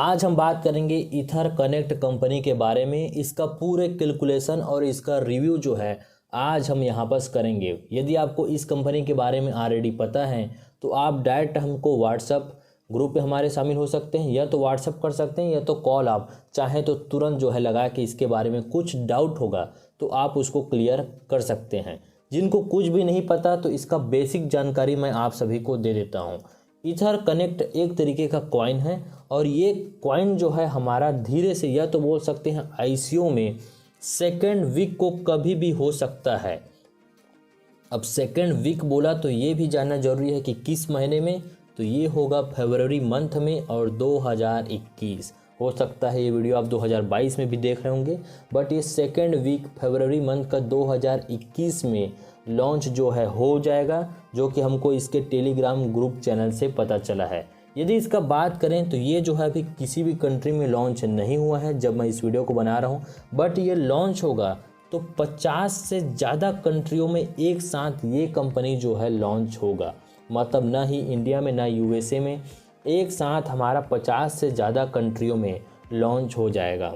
आज हम बात करेंगे ईथर कनेक्ट कंपनी के बारे में। इसका पूरे कैलकुलेशन और इसका रिव्यू जो है आज हम यहाँ पर करेंगे। यदि आपको इस कंपनी के बारे में ऑलरेडी पता है तो आप डायरेक्ट हमको व्हाट्सअप ग्रुप पे हमारे शामिल हो सकते हैं, या तो व्हाट्सअप कर सकते हैं या तो कॉल आप चाहें तो तुरंत जो है लगा के इसके बारे में कुछ डाउट होगा तो आप उसको क्लियर कर सकते हैं। जिनको कुछ भी नहीं पता तो इसका बेसिक जानकारी मैं आप सभी को दे देता हूँ। ईथर कनेक्ट एक तरीके का कॉइन है और ये कॉइन जो है हमारा धीरे से, या तो बोल सकते हैं आईसीओ में सेकेंड वीक को कभी भी हो सकता है। अब सेकेंड वीक बोला तो ये भी जानना जरूरी है कि किस महीने में, तो ये होगा फरवरी मंथ में और 2021 हो सकता है। ये वीडियो आप 2022 में भी देख रहे होंगे, बट ये सेकेंड वीक फरवरी मंथ का 2021 में लॉन्च जो है हो जाएगा, जो कि हमको इसके टेलीग्राम ग्रुप चैनल से पता चला है। यदि इसका बात करें तो ये जो है अभी किसी भी कंट्री में लॉन्च नहीं हुआ है जब मैं इस वीडियो को बना रहा हूँ, बट ये लॉन्च होगा तो 50 से ज़्यादा कंट्रियों में एक साथ ये कंपनी जो है लॉन्च होगा। मतलब ना ही इंडिया में ना यूएसए में, एक साथ हमारा 50 से ज़्यादा कंट्रियों में लॉन्च हो जाएगा।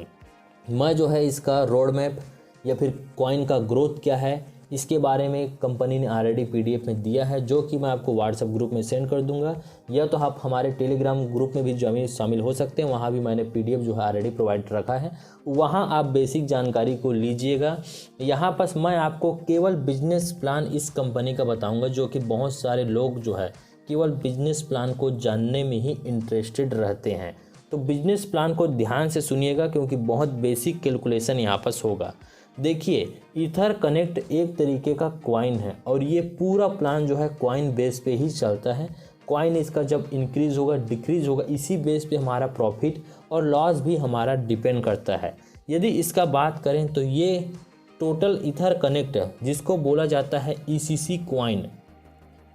मैं जो है इसका रोड मैप या फिर कॉइन का ग्रोथ क्या है इसके बारे में कंपनी ने ऑलरेडी पीडीएफ में दिया है, जो कि मैं आपको व्हाट्सएप ग्रुप में सेंड कर दूंगा, या तो आप हमारे टेलीग्राम ग्रुप में भी शामिल हो सकते हैं। वहाँ भी मैंने पीडीएफ जो है ऑलरेडी प्रोवाइड रखा है, वहाँ आप बेसिक जानकारी को लीजिएगा। यहाँ पर मैं आपको केवल बिजनेस प्लान इस कंपनी का बताऊँगा, जो कि बहुत सारे लोग जो है केवल बिजनेस प्लान को जानने में ही इंटरेस्टेड रहते हैं। तो बिजनेस प्लान को ध्यान से सुनिएगा क्योंकि बहुत बेसिक कैलकुलेशन यहाँ पर होगा। देखिए, ईथर कनेक्ट एक तरीके का कॉइन है और ये पूरा प्लान जो है कॉइन बेस पे ही चलता है। कॉइन इसका जब इंक्रीज़ होगा डिक्रीज़ होगा, इसी बेस पे हमारा प्रॉफिट और लॉस भी हमारा डिपेंड करता है। यदि इसका बात करें तो ये टोटल ईथर कनेक्ट जिसको बोला जाता है ईसीसी कॉइन,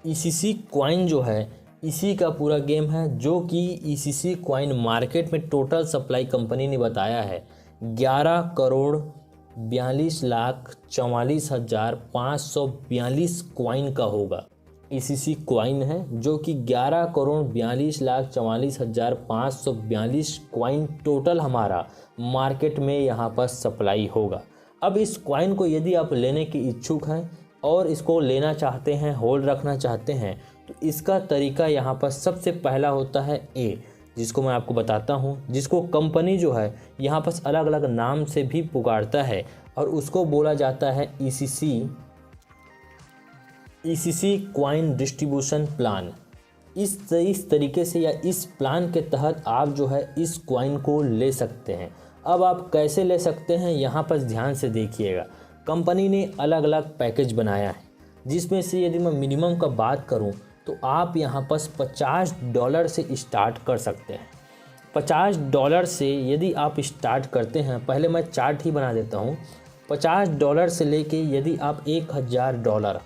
ईसीसी कॉइन जो है इसी का पूरा गेम है, जो कि ईसीसी कॉइन मार्केट में टोटल सप्लाई कंपनी ने बताया है 11,42,44,542 कॉइन का होगा। ईसीसी कॉइन है जो कि 11,42,44,542 कॉइन टोटल हमारा मार्केट में यहाँ पर सप्लाई होगा। अब इस कॉइन को यदि आप लेने के इच्छुक हैं और इसको लेना चाहते हैं, होल्ड रखना चाहते हैं, तो इसका तरीका यहाँ पर सबसे पहला होता है ए, जिसको मैं आपको बताता हूँ, जिसको कंपनी जो है यहाँ पर अलग अलग नाम से भी पुकारता है और उसको बोला जाता है ईसीसी कॉइन डिस्ट्रीब्यूशन प्लान। इस तरीके से या इस प्लान के तहत आप जो है इस कॉइन को ले सकते हैं। अब आप कैसे ले सकते हैं यहाँ पर ध्यान से देखिएगा। कंपनी ने अलग अलग पैकेज बनाया है, जिसमें से यदि मैं मिनिमम का बात करूं तो आप यहाँ पर $50 से स्टार्ट कर सकते हैं। $50 से यदि आप स्टार्ट करते हैं, पहले मैं चार्ट ही बना देता हूँ। $50 से लेके यदि आप $1,000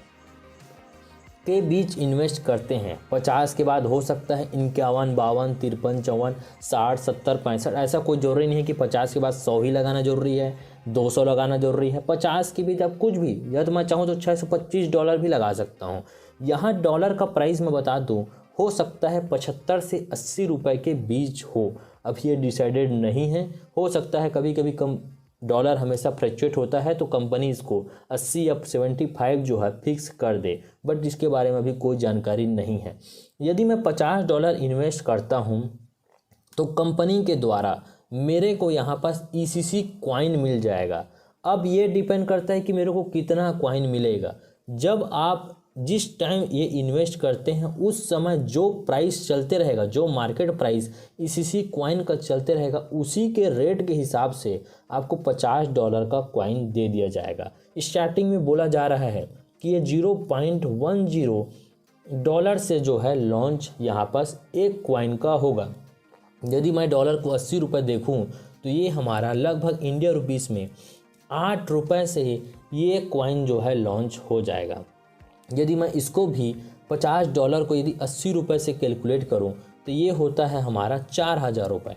के बीच इन्वेस्ट करते हैं, 50 के बाद हो सकता है 51, 52, 53, 54, 60, 70, 65, ऐसा कोई ज़रूरी नहीं है कि 50 के बाद 100 ही लगाना ज़रूरी है, 200 लगाना ज़रूरी है। 50 के बीच आप कुछ भी, या तो मैं चाहूँ तो $625 भी लगा सकता हूँ। यहाँ डॉलर का प्राइस मैं बता दूँ, हो सकता है 75 से 80 रुपये के बीच हो। अब ये डिसाइडेड नहीं है, हो सकता है कभी कभी कम डॉलर हमेशा फ्लक्चुएट होता है तो कंपनी इसको 80 या 75 जो है फिक्स कर दे, बट इसके बारे में अभी कोई जानकारी नहीं है। यदि मैं $50 इन्वेस्ट करता हूं तो कंपनी के द्वारा मेरे को यहाँ पास ईसीसी कॉइन मिल जाएगा। अब ये डिपेंड करता है कि मेरे को कितना कॉइन मिलेगा। जब आप जिस टाइम ये इन्वेस्ट करते हैं उस समय जो प्राइस चलते रहेगा, जो मार्केट प्राइस ईसीसी कॉइन का चलते रहेगा, उसी के रेट के हिसाब से आपको $50 का कॉइन दे दिया जाएगा। स्टार्टिंग में बोला जा रहा है कि ये $0.10 से जो है लॉन्च यहाँ पर एक कॉइन का होगा। यदि मैं डॉलर को 80 रुपये देखूँ तो ये हमारा लगभग इंडिया रुपीस में 8 रुपये से ये कॉइन जो है लॉन्च हो जाएगा। यदि मैं इसको भी $50 को यदि 80 रुपये से कैलकुलेट करूं तो ये होता है हमारा 4,000 रुपये।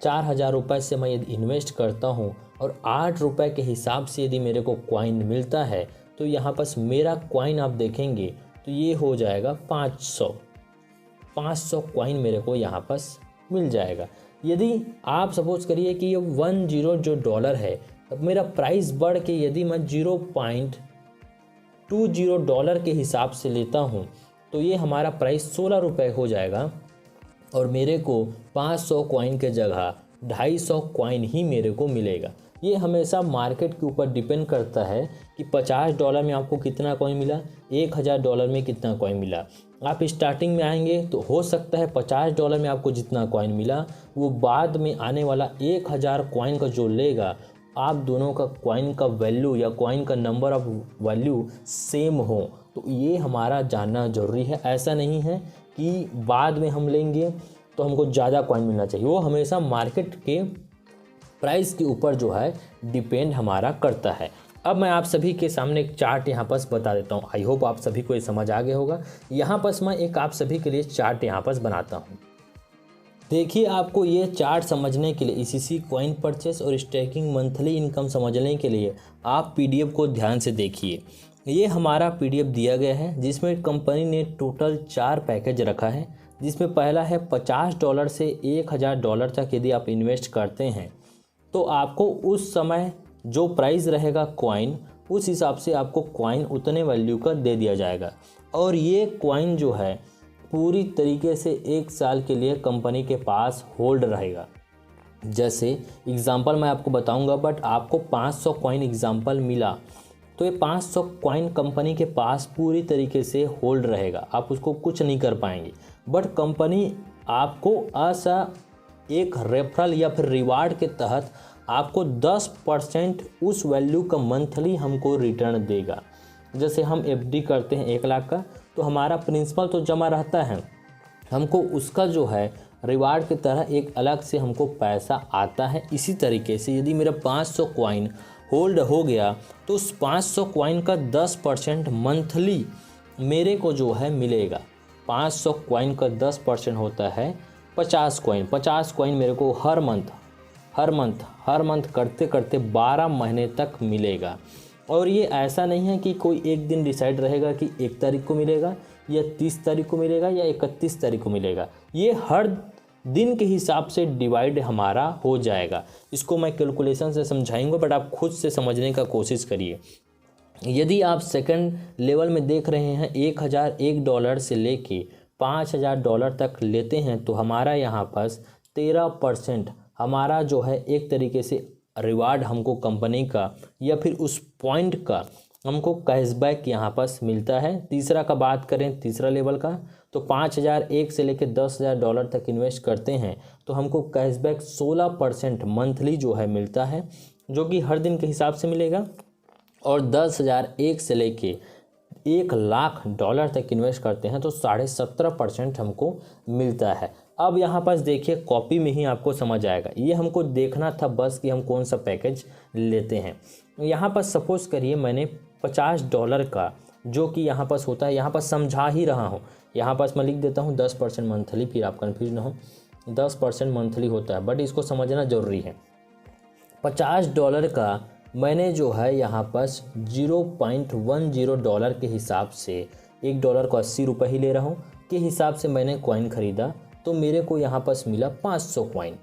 4,000 रुपये से मैं यदि इन्वेस्ट करता हूं और 8 रुपये के हिसाब से यदि मेरे को कॉइन मिलता है तो यहाँ पर मेरा कॉइन आप देखेंगे तो ये हो जाएगा 500 कॉइन मेरे को यहाँ पर मिल जाएगा। यदि आप सपोज करिए कि ये 10 जो डॉलर है, अब मेरा प्राइस बढ़ के यदि मैं 0.20 डॉलर के हिसाब से लेता हूँ तो ये हमारा प्राइस 16 रुपये हो जाएगा और मेरे को 500 कॉइन के जगह 250 कॉइन ही मेरे को मिलेगा। ये हमेशा मार्केट के ऊपर डिपेंड करता है कि 50 डॉलर में आपको कितना कॉइन मिला, 1000 डॉलर में कितना कॉइन मिला। आप स्टार्टिंग में आएंगे तो हो सकता है 50 डॉलर में आपको जितना कॉइन मिला वो बाद में आने वाला 1000 कॉइन का जो लेगा, आप दोनों का कॉइन का वैल्यू या कॉइन का नंबर ऑफ वैल्यू सेम हो। तो ये हमारा जानना ज़रूरी है। ऐसा नहीं है कि बाद में हम लेंगे तो हमको ज़्यादा कॉइन मिलना चाहिए, वो हमेशा मार्केट के प्राइस के ऊपर जो है डिपेंड हमारा करता है। अब मैं आप सभी के सामने एक चार्ट यहाँ पर बता देता हूँ। आई होप आप सभी को ये समझ आ गया होगा। यहाँ पर मैं एक आप सभी के लिए चार्ट यहाँ पर बनाता हूँ। देखिए, आपको ये चार्ट समझने के लिए ECC कॉइन परचेस और स्टेकिंग मंथली इनकम समझने के लिए आप PDF को ध्यान से देखिए। ये हमारा PDF दिया गया है जिसमें कंपनी ने टोटल 4 पैकेज रखा है, जिसमें पहला है 50 डॉलर से 1000 डॉलर तक यदि आप इन्वेस्ट करते हैं तो आपको उस समय जो प्राइस रहेगा कॉइन, उस हिसाब से आपको कॉइन उतने वैल्यू का दे दिया जाएगा। और ये कॉइन जो है पूरी तरीके से 1 साल के लिए कंपनी के पास होल्ड रहेगा। जैसे एग्जांपल मैं आपको बताऊंगा, बट आपको 500 कॉइन एग्जांपल मिला तो ये 500 कॉइन कंपनी के पास पूरी तरीके से होल्ड रहेगा, आप उसको कुछ नहीं कर पाएंगे। बट कंपनी आपको ऐसा एक रेफरल या फिर रिवार्ड के तहत आपको 10% उस वैल्यू का मंथली हमको रिटर्न देगा। जैसे हम FD करते हैं 1 लाख का, तो हमारा प्रिंसिपल तो जमा रहता है, हमको उसका जो है रिवार्ड की तरह एक अलग से हमको पैसा आता है। इसी तरीके से यदि मेरा 500 कॉइन होल्ड हो गया तो उस 500 कॉइन का 10% मंथली मेरे को जो है मिलेगा। 500 कॉइन का 10% होता है 50 कॉइन। 50 कॉइन मेरे को हर मंथ करते करते 12 महीने तक मिलेगा। और ये ऐसा नहीं है कि कोई एक दिन डिसाइड रहेगा कि 1 तारीख को मिलेगा या 30 तारीख को मिलेगा या 31 तारीख को मिलेगा। ये हर दिन के हिसाब से डिवाइड हमारा हो जाएगा। इसको मैं कैलकुलेशन से समझाऊंगा, बट आप खुद से समझने का कोशिश करिए। यदि आप सेकंड लेवल में देख रहे हैं 1001 डॉलर से लेके 5000 डॉलर तक लेते हैं तो हमारा यहाँ पास 13% हमारा जो है एक तरीके से रिवार्ड हमको कंपनी का या फिर उस पॉइंट का हमको कैशबैक यहाँ पास मिलता है। तीसरा का बात करें, तीसरा लेवल का, तो 5001 से लेकर 10,000 डॉलर तक इन्वेस्ट करते हैं तो हमको कैशबैक 16% मंथली जो है मिलता है, जो कि हर दिन के हिसाब से मिलेगा। और 10,001 से लेके 1 लाख डॉलर तक इन्वेस्ट करते हैं तो 17.5% हमको मिलता है। अब यहाँ पास देखिए, कॉपी में ही आपको समझ आएगा। ये हमको देखना था बस कि हम कौन सा पैकेज लेते हैं। यहाँ पर सपोज करिए मैंने 50 डॉलर का, जो कि यहाँ पास होता है, यहाँ पर समझा ही रहा हूँ, यहाँ पास मैं लिख देता हूँ 10% मंथली, फिर आप कन्फ्यूज ना हो, 10% मंथली होता है, बट इसको समझना ज़रूरी है। 50 डॉलर का मैंने जो है यहाँ पास 0.10 डॉलर के हिसाब से, 1 डॉलर को 80 रुपये ही ले रहा हूँ के हिसाब से मैंने कॉइन ख़रीदा, तो मेरे को यहाँ पास मिला 500 कॉइन।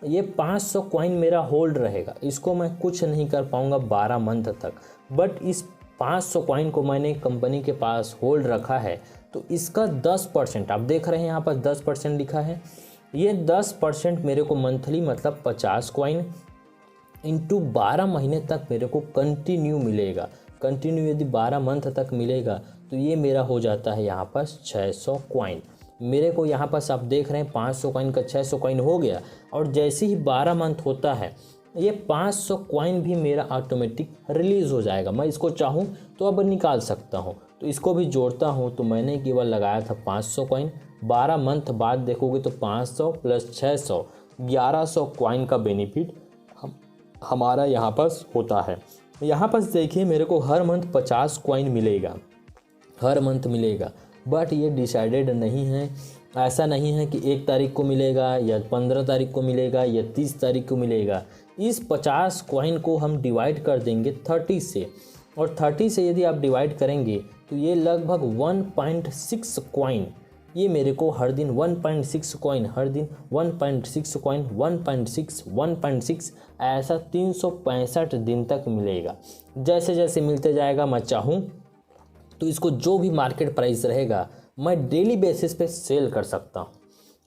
ये 500 कॉइन मेरा होल्ड रहेगा, इसको मैं कुछ नहीं कर पाऊँगा 12 मंथ तक। बट इस 500 कॉइन को मैंने कंपनी के पास होल्ड रखा है तो इसका 10%, आप देख रहे हैं यहाँ पर 10% लिखा है, ये 10% मेरे को मंथली मतलब 50 कॉइन इंटू 12 महीने तक मेरे को कंटिन्यू मिलेगा। कंटिन्यू यदि 12 मंथ तक मिलेगा तो ये मेरा हो जाता है यहाँ पर 600 कॉइन। मेरे को यहाँ पर आप देख रहे हैं 500 कॉइन का 600 कॉइन हो गया, और जैसे ही 12 मंथ होता है ये 500 कॉइन भी मेरा ऑटोमेटिक रिलीज़ हो जाएगा। मैं इसको चाहूँ तो अब निकाल सकता हूँ, तो इसको भी जोड़ता हूँ तो मैंने केवल लगाया था 500 कॉइन। 12 मंथ बाद देखोगे तो 500 प्लस 600 1100 कॉइन का बेनिफिट हमारा यहाँ पास होता है। यहाँ पास देखिए मेरे को हर मंथ 50 कॉइन मिलेगा, हर मंथ मिलेगा, बट ये डिसाइडेड नहीं है। ऐसा नहीं है कि 1 तारीख को मिलेगा या 15 तारीख को मिलेगा या 30 तारीख को मिलेगा। इस 50 कॉइन को हम डिवाइड कर देंगे 30 से, और 30 से यदि आप डिवाइड करेंगे तो ये लगभग 1.6 कॉइन ये मेरे को हर दिन 1.6 कॉइन, हर दिन 1.6 कॉइन, 1.6 1.6 ऐसा 365 दिन तक मिलेगा। जैसे जैसे मिलते जाएगा मैं चाहूँ तो इसको जो भी मार्केट प्राइस रहेगा मैं डेली बेसिस पे सेल कर सकता हूँ।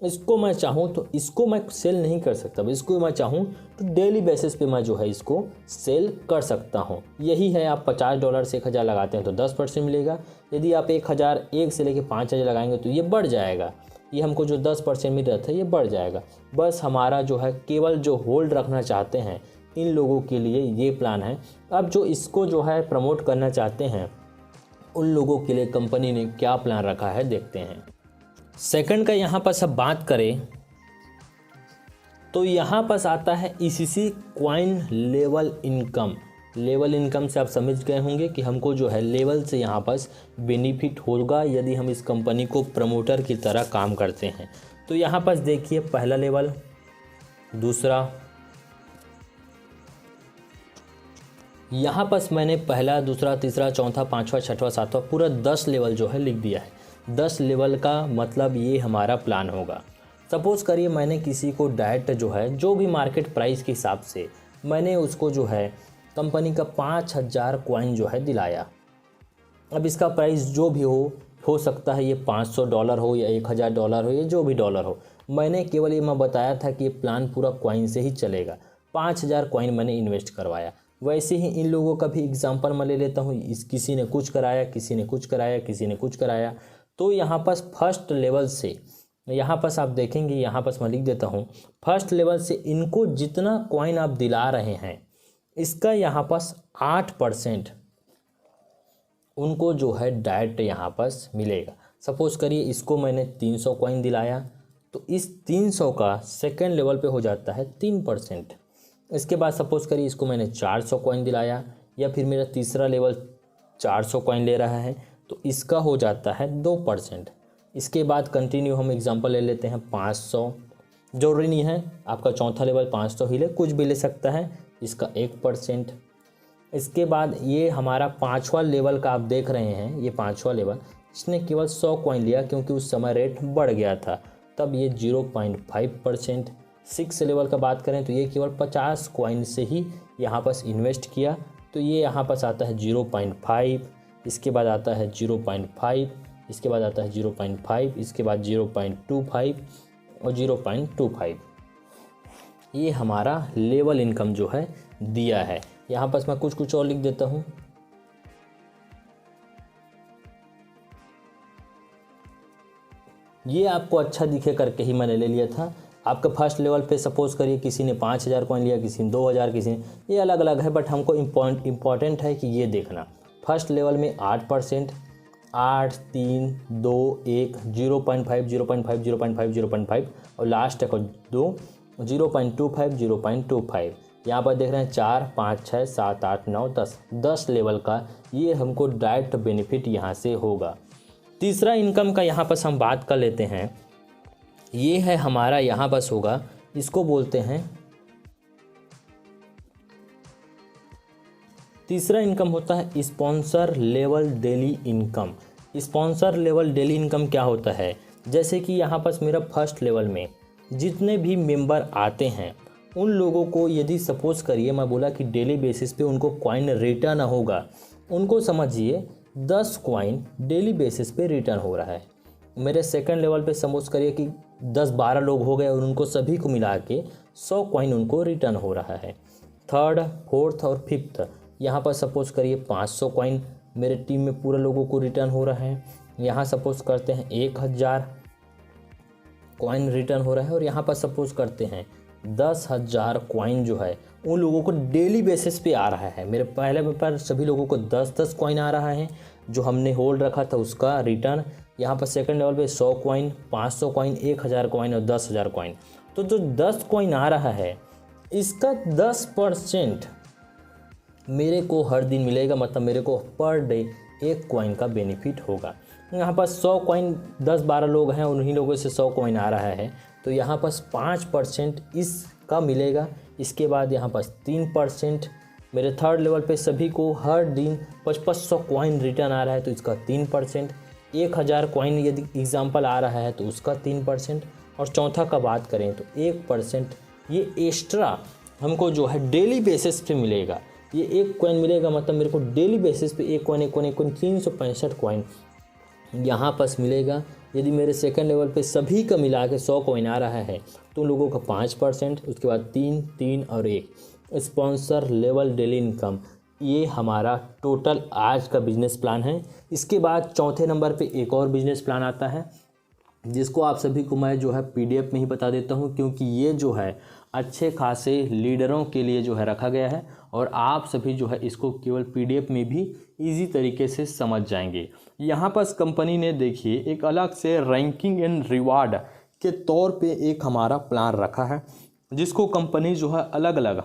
इसको मैं चाहूँ तो इसको मैं सेल नहीं कर सकता, इसको मैं चाहूँ तो डेली बेसिस पे मैं जो है इसको सेल कर सकता हूँ। यही है, आप $50 से 1000 लगाते हैं तो 10% मिलेगा। यदि आप 1000 से लेकर 5000 लगाएंगे तो ये बढ़ जाएगा। ये हमको जो 10% मिल रहा था ये बढ़ जाएगा। बस हमारा जो है केवल जो होल्ड रखना चाहते हैं इन लोगों के लिए ये प्लान है। अब जो इसको जो है प्रमोट करना चाहते हैं उन लोगों के लिए कंपनी ने क्या प्लान रखा है देखते हैं। सेकंड का यहाँ पर सब बात करें तो यहाँ पर आता है ECC coin level income. Level income से आप समझ गए होंगे कि हमको जो है लेवल से यहाँ पर बेनिफिट होगा यदि हम इस कंपनी को प्रमोटर की तरह काम करते हैं। तो यहाँ पर देखिए पहला लेवल, दूसरा, यहाँ पर मैंने पहला, दूसरा, तीसरा, चौथा, पाँचवा, छठवा, सातवां पूरा 10 लेवल जो है लिख दिया है। 10 लेवल का मतलब ये हमारा प्लान होगा। सपोज़ करिए मैंने किसी को डायरेक्ट जो है जो भी मार्केट प्राइस के हिसाब से मैंने उसको जो है कंपनी का 5000 कॉइन जो है दिलाया। अब इसका प्राइस जो भी हो सकता है ये $500 हो या $1000 हो या जो भी डॉलर हो। मैंने केवल ये मैं बताया था कि ये प्लान पूरा कॉइन से ही चलेगा। 5000 कॉइन मैंने इन्वेस्ट करवाया। वैसे ही इन लोगों का भी एग्जांपल मैं ले लेता हूँ। किसी ने कुछ कराया, किसी ने कुछ कराया, किसी ने कुछ कराया। तो यहाँ पर फर्स्ट लेवल से, यहाँ पर आप देखेंगे, यहाँ पर मैं लिख देता हूँ, फर्स्ट लेवल से इनको जितना कॉइन आप दिला रहे हैं इसका यहाँ पर 8% उनको जो है डायरेक्ट यहाँ पर मिलेगा। सपोज़ करिए इसको मैंने 300 कॉइन दिलाया तो इस 300 का सेकेंड लेवल पे हो जाता है 3%। इसके बाद सपोज़ करिए इसको मैंने 400 कॉइन दिलाया या फिर मेरा तीसरा लेवल 400 कॉइन ले रहा है तो इसका हो जाता है 2%। इसके बाद कंटिन्यू हम एग्जांपल ले लेते हैं 500, जरूरी नहीं है आपका चौथा लेवल 500 ही ले, कुछ भी ले सकता है, इसका 1%। इसके बाद ये हमारा पाँचवा लेवल का आप देख रहे हैं, ये पाँचवा लेवल इसने केवल 100 कॉइन लिया क्योंकि उस समय रेट बढ़ गया था, तब ये 0.5%। 6 लेवल का बात करें तो ये केवल 50 कॉइन से ही यहाँ पर इन्वेस्ट किया तो ये यहाँ पर आता है 0.5। इसके बाद आता है 0.5, इसके बाद आता है 0.5, इसके बाद 0.25 और 0.25। ये हमारा लेवल इनकम जो है दिया है। यहाँ पर मैं कुछ और लिख देता हूँ। ये आपको अच्छा दिखे करके ही मैंने ले लिया था। आपका फर्स्ट लेवल पे सपोज़ करिए किसी ने 5000 कॉइन लिया, किसी ने 2000, किसी ने, ये अलग अलग है, बट हमको इम्पॉर्टेंट है कि ये देखना फर्स्ट लेवल में 8%, 8, 3, 2, 1, 0.5, 0.5, 0.5, 0.5 और लास्ट का 2, 0.25, 0.25। यहाँ पर देख रहे हैं 4, 5, 6, 7, 8, 9, 10 लेवल का ये हमको डायरेक्ट बेनिफिट यहाँ से होगा। तीसरा इनकम का यहाँ पर हम बात कर लेते हैं। ये है हमारा यहाँ बस होगा, इसको बोलते हैं तीसरा इनकम होता है sponsor level daily income. Sponsor level daily income क्या होता है, जैसे कि यहाँ पर मेरा फर्स्ट लेवल में जितने भी मेंबर आते हैं उन लोगों को यदि सपोज़ करिए मैं बोला कि डेली बेसिस पे उनको कॉइन रिटर्न होगा, उनको समझिए 10 कॉइन डेली बेसिस पे रिटर्न हो रहा है। मेरे सेकंड लेवल पे सपोज करिए कि 10-12 लोग हो गए और उनको सभी को मिला के 100 कॉइन उनको रिटर्न हो रहा है। थर्ड, फोर्थ और फिफ्थ यहाँ पर सपोज करिए 500 कॉइन मेरे टीम में पूरे लोगों को रिटर्न हो रहा है। यहाँ सपोज करते हैं 1000 कॉइन रिटर्न हो रहा है और यहाँ पर सपोज करते हैं 10,000 कॉइन जो है उन लोगों को डेली बेसिस पे आ रहा है। मेरे पहले पर सभी लोगों को 10-10 कॉइन आ रहा है जो हमने होल्ड रखा था उसका रिटर्न। यहाँ पर सेकंड लेवल पे 100 कॉइन, 500 कॉइन, 1000 कॉइन और 10,000 कॉइन। तो जो 10 कॉइन आ रहा है इसका 10% मेरे को हर दिन मिलेगा, मतलब मेरे को पर डे 1 कॉइन का बेनिफिट होगा। यहाँ पर 100 कॉइन 10-12 लोग हैं, उन्हीं लोगों से 100 कॉइन आ रहा है तो यहाँ पर 5% इसका मिलेगा। इसके बाद यहाँ पर 3% मेरे थर्ड लेवल पे सभी को हर दिन 5500 कॉइन रिटर्न आ रहा है तो इसका 3%। 1000 कॉइन यदि एग्जाम्पल आ रहा है तो उसका 3%, और चौथा का बात करें तो 1% ये एक्स्ट्रा हमको जो है डेली बेसिस पे मिलेगा। ये एक कॉइन मिलेगा मतलब मेरे को डेली बेसिस पे एक कॉइन 365 कॉइन यहाँ पास मिलेगा। यदि मेरे सेकंड लेवल पे सभी का मिला के 100 कॉइन आ रहा है तो उन लोगों का 5%, उसके बाद 3, 3 और 1 स्पॉन्सर लेवल डेली इनकम। ये हमारा टोटल आज का बिजनेस प्लान है। इसके बाद चौथे नंबर पे एक और बिजनेस प्लान आता है जिसको आप सभी को मैं जो है PDF में ही बता देता हूँ, क्योंकि ये जो है अच्छे खासे लीडरों के लिए जो है रखा गया है और आप सभी जो है इसको केवल PDF में भी इजी तरीके से समझ जाएंगे। यहाँ पर कंपनी ने देखिए एक अलग से रैंकिंग एंड रिवार्ड के तौर पे एक हमारा प्लान रखा है, जिसको कंपनी जो है अलग अलग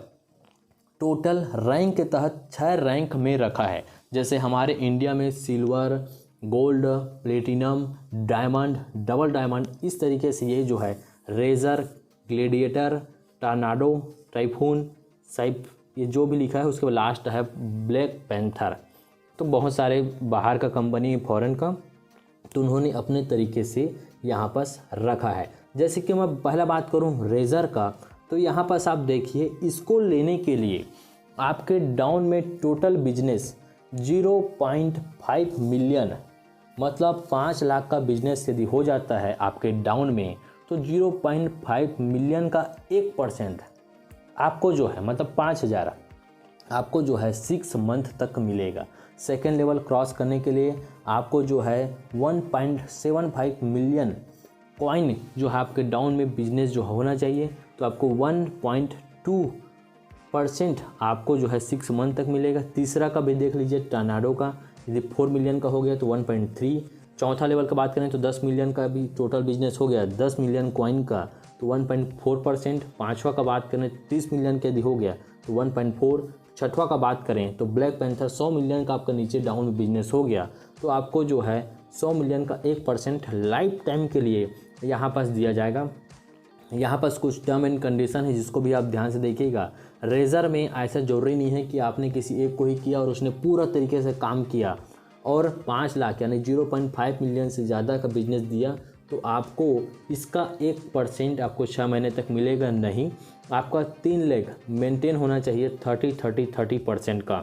टोटल रैंक के तहत 6 रैंक में रखा है। जैसे हमारे इंडिया में silver, gold, platinum, diamond, double diamond, इस तरीके से ये जो है रेजर, ग्लेडिएटर, टॉर्नाडो, टाइफून, साइप, ये जो भी लिखा है उसके बाद लास्ट है ब्लैक पैंथर। तो बहुत सारे बाहर का कंपनी फॉरेन का, तो उन्होंने अपने तरीके से यहाँ पास रखा है। जैसे कि मैं पहला बात करूँ रेजर का, तो यहाँ पास आप देखिए इसको लेने के लिए आपके डाउन में टोटल बिजनेस 0.5 मिलियन मतलब 5 लाख का बिजनेस यदि हो जाता है आपके डाउन में, तो 0.5 मिलियन का 1% आपको जो है मतलब 5000 आपको जो है 6 मंथ तक मिलेगा। सेकेंड लेवल क्रॉस करने के लिए आपको जो है 1.75 मिलियन कॉइन जो है आपके डाउन में बिजनेस जो होना चाहिए, तो आपको 1.2% आपको जो है 6 मंथ तक मिलेगा। तीसरा का भी देख लीजिए टॉर्नाडो का, यदि 4 मिलियन का हो गया तो 1.3। चौथा लेवल का बात करें तो 10 मिलियन का भी टोटल बिजनेस हो गया, 10 मिलियन कॉइन का तो 1.4%। पाँचवा का बात करें 30 मिलियन का यदि हो गया तो 1.4। छठवा का बात करें तो ब्लैक पैंथर 100 मिलियन का आपका नीचे डाउन में बिजनेस हो गया, तो आपको जो है 100 मिलियन का 1% लाइफ टाइम के लिए यहाँ पास दिया जाएगा। यहाँ पास कुछ टर्म एंड कंडीशन है जिसको भी आप ध्यान से देखिएगा। रेजर में ऐसा जरूरी नहीं है कि आपने किसी एक को ही किया और उसने पूरा तरीके से काम किया और 5 लाख यानी 0.5 मिलियन से ज़्यादा का बिजनेस दिया तो आपको इसका 1% आपको 6 महीने तक मिलेगा नहीं। आपका 3 लेग मेंटेन होना चाहिए 30-30-30% का,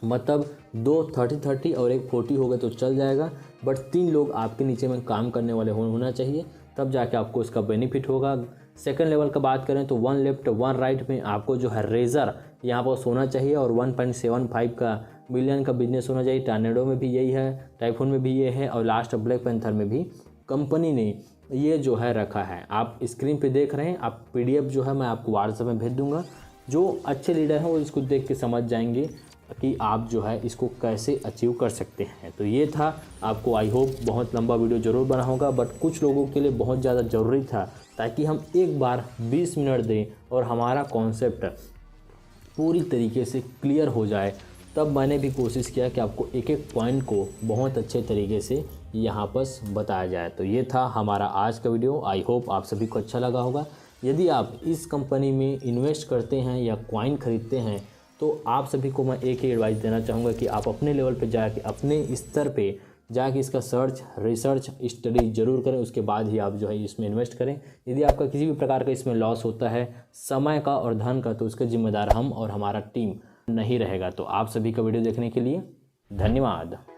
मतलब 2 30-30 और एक 40 हो गए तो चल जाएगा, बट 3 लोग आपके नीचे में काम करने वाले होना चाहिए, तब जाके आपको इसका बेनिफिट होगा। सेकंड लेवल का बात करें तो 1 लेफ्ट 1 राइट में आपको जो है रेजर यहाँ पर होना चाहिए और 1.75 का मिलियन का बिजनेस होना चाहिए। टॉर्नेडो में भी यही है, टाइफून में भी ये है और लास्ट ब्लैक पैंथर में भी कंपनी ने ये जो है रखा है। आप स्क्रीन पे देख रहे हैं, आप PDF जो है मैं आपको व्हाट्सएप में भेज दूंगा। जो अच्छे लीडर हैं वो इसको देख के समझ जाएंगे कि आप जो है इसको कैसे अचीव कर सकते हैं। तो ये था, आपको आई होप बहुत लंबा वीडियो ज़रूर बना होगा, बट कुछ लोगों के लिए बहुत ज़्यादा ज़रूरी था ताकि हम एक बार 20 मिनट दें और हमारा कॉन्सेप्ट पूरी तरीके से क्लियर हो जाए। तब मैंने भी कोशिश किया कि आपको एक एक पॉइंट को बहुत अच्छे तरीके से यहाँ पर बताया जाए। तो ये था हमारा आज का वीडियो। आई होप आप सभी को अच्छा लगा होगा। यदि आप इस कंपनी में इन्वेस्ट करते हैं या कॉइन खरीदते हैं तो आप सभी को मैं एक ही एडवाइस देना चाहूँगा कि आप अपने लेवल पे जाके अपने स्तर पे जाके इसका रिसर्च स्टडी जरूर करें, उसके बाद ही आप जो है इसमें इन्वेस्ट करें। यदि आपका किसी भी प्रकार का इसमें लॉस होता है समय का और धन का, तो उसके जिम्मेदार हम और हमारा टीम नहीं रहेगा। तो आप सभी का वीडियो देखने के लिए धन्यवाद।